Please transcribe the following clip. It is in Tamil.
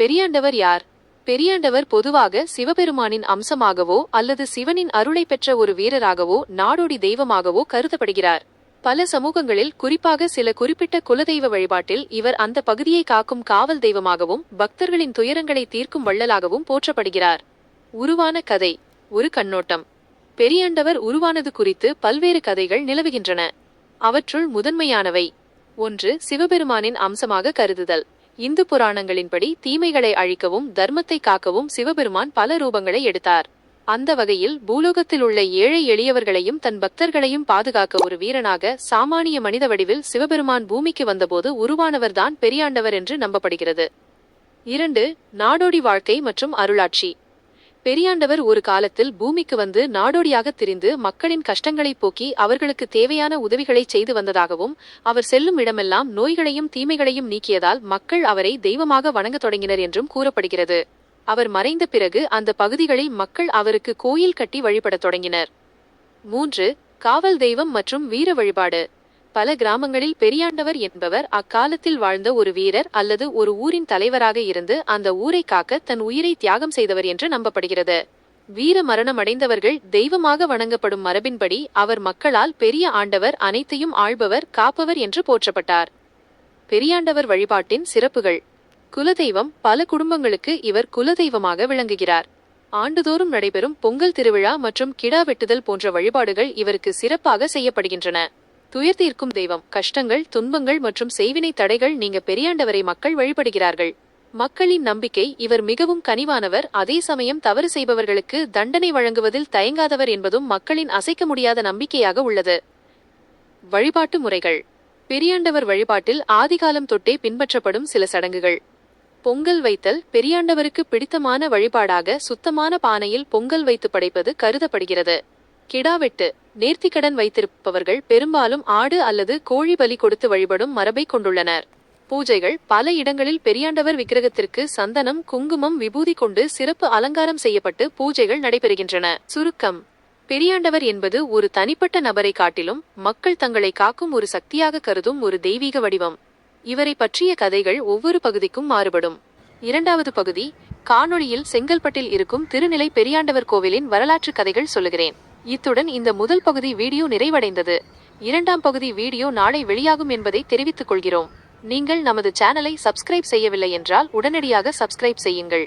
பெரியாண்டவர் யார்? பெரியாண்டவர் பொதுவாக சிவபெருமானின் அம்சமாகவோ அல்லது சிவனின் அருளை பெற்ற ஒரு வீரராகவோ நாடோடி தெய்வமாகவோ கருதப்படுகிறார். பல சமூகங்களில், குறிப்பாக சில குறிப்பிட்ட குலதெய்வ வழிபாட்டில் இவர் அந்த பகுதியை காக்கும் காவல் தெய்வமாகவும் பக்தர்களின் துயரங்களை தீர்க்கும் வள்ளலாகவும் போற்றப்படுகிறார். உருவான கதை. ஒரு கண்ணோட்டம். பெரியாண்டவர் உருவானது குறித்து பல்வேறு கதைகள் நிலவுகின்றன. அவற்றுள் முதன்மையானவை: 1. சிவபெருமானின் அம்சமாக கருதுதல். இந்து புராணங்களின்படி தீமைகளை அழிக்கவும் தர்மத்தை காக்கவும் சிவபெருமான் பல ரூபங்களை எடுத்தார். அந்த வகையில் பூலோகத்தில் உள்ள ஏழை எளியவர்களையும் தன் பக்தர்களையும் பாதுகாக்க ஒரு வீரனாக சாமானிய மனித வடிவில் சிவபெருமான் பூமிக்கு வந்தபோது உருவானவர்தான் பெரியாண்டவர் என்று நம்பப்படுகிறது. 2. நாடோடி வாழ்க்கை மற்றும் அருளாட்சி. பெரியாண்டவர் ஒரு காலத்தில் பூமிக்கு வந்து நாடோடியாக திரிந்து மக்களின் கஷ்டங்களை போக்கி அவர்களுக்கு தேவையான உதவிகளை செய்து வந்ததாகவும், அவர் செல்லும் இடமெல்லாம் நோய்களையும் தீமைகளையும் நீக்கியதால் மக்கள் அவரை தெய்வமாக வணங்கத் தொடங்கினர் என்றும் கூறப்படுகிறது. அவர் மறைந்த பிறகு அந்த பகுதிகளில் மக்கள் அவருக்கு கோயில் கட்டி வழிபடத் தொடங்கினர். 3. காவல் தெய்வம் மற்றும் வீர வழிபாடு. பல கிராமங்களில் பெரியாண்டவர் என்பவர் அக்காலத்தில் வாழ்ந்த ஒரு வீரர் அல்லது ஒரு ஊரின் தலைவராக இருந்து அந்த ஊரை காக்க தன் உயிரை தியாகம் செய்தவர் என்று நம்பப்படுகிறது. வீர மரணம் அடைந்தவர்கள் தெய்வமாக வணங்கப்படும் மரபின்படி அவர் மக்களால் பெரிய ஆண்டவர், அனைத்தையும் ஆள்பவர், காப்பவர் என்று போற்றப்பட்டார். பெரியாண்டவர் வழிபாட்டின் சிறப்புகள். குலதெய்வம். பல குடும்பங்களுக்கு இவர் குலதெய்வமாக விளங்குகிறார். ஆண்டுதோறும் நடைபெறும் பொங்கல் திருவிழா மற்றும் கிடா வெட்டுதல் போன்ற வழிபாடுகள் இவருக்கு சிறப்பாக செய்யப்படுகின்றன. துயர் தீர்க்கும் தெய்வம். கஷ்டங்கள், துன்பங்கள் மற்றும் செய்வினை தடைகள் நீங்க பெரியாண்டவரை மக்கள் வழிபடுகிறார்கள். மக்களின் நம்பிக்கை: இவர் மிகவும் கனிவானவர், அதே சமயம் தவறு செய்பவர்களுக்கு தண்டனை வழங்குவதில் தயங்காதவர் என்பதும் மக்களின் அசைக்க முடியாத நம்பிக்கையாக உள்ளது. வழிபாட்டு முறைகள். பெரியாண்டவர் வழிபாட்டில் ஆதிகாலம் தொட்டே பின்பற்றப்படும் சில சடங்குகள். பொங்கல் வைத்தல். பெரியாண்டவருக்கு பிடித்தமான வழிபாடாக சுத்தமான பானையில் பொங்கல் வைத்து படைப்பது கருதப்படுகிறது. கிடாவெட்டு. நேர்த்திக்கடன் வைத்திருப்பவர்கள் பெரும்பாலும் ஆடு அல்லது கோழி பலி கொடுத்து வழிபடும் மரபை கொண்டுள்ளனர். பூஜைகள். பல இடங்களில் பெரியாண்டவர் விக்கிரகத்திற்கு சந்தனம், குங்குமம், விபூதி கொண்டு சிறப்பு அலங்காரம் செய்யப்பட்டு பூஜைகள் நடைபெறுகின்றன. சுருக்கம். பெரியாண்டவர் என்பது ஒரு தனிப்பட்ட நபரை காட்டிலும் மக்கள் தங்களை காக்கும் ஒரு சக்தியாக கருதும் ஒரு தெய்வீக வடிவம். இவரை பற்றிய கதைகள் ஒவ்வொரு பகுதிக்கும் மாறுபடும். 2வது பகுதி. காணொளியில் செங்கல்பட்டில் இருக்கும் திருநிலை பெரியாண்டவர் கோவிலின் வரலாற்று கதைகள் சொல்லுகிறேன். இத்துடன் இந்த முதல் பகுதி வீடியோ நிறைவடைந்தது. 2ஆம் பகுதி வீடியோ நாளை வெளியாகும் என்பதை தெரிவித்துக் கொள்கிறோம். நீங்கள் நமது சேனலை சப்ஸ்கிரைப் செய்யவில்லை என்றால் உடனடியாக சப்ஸ்கிரைப் செய்யுங்கள்.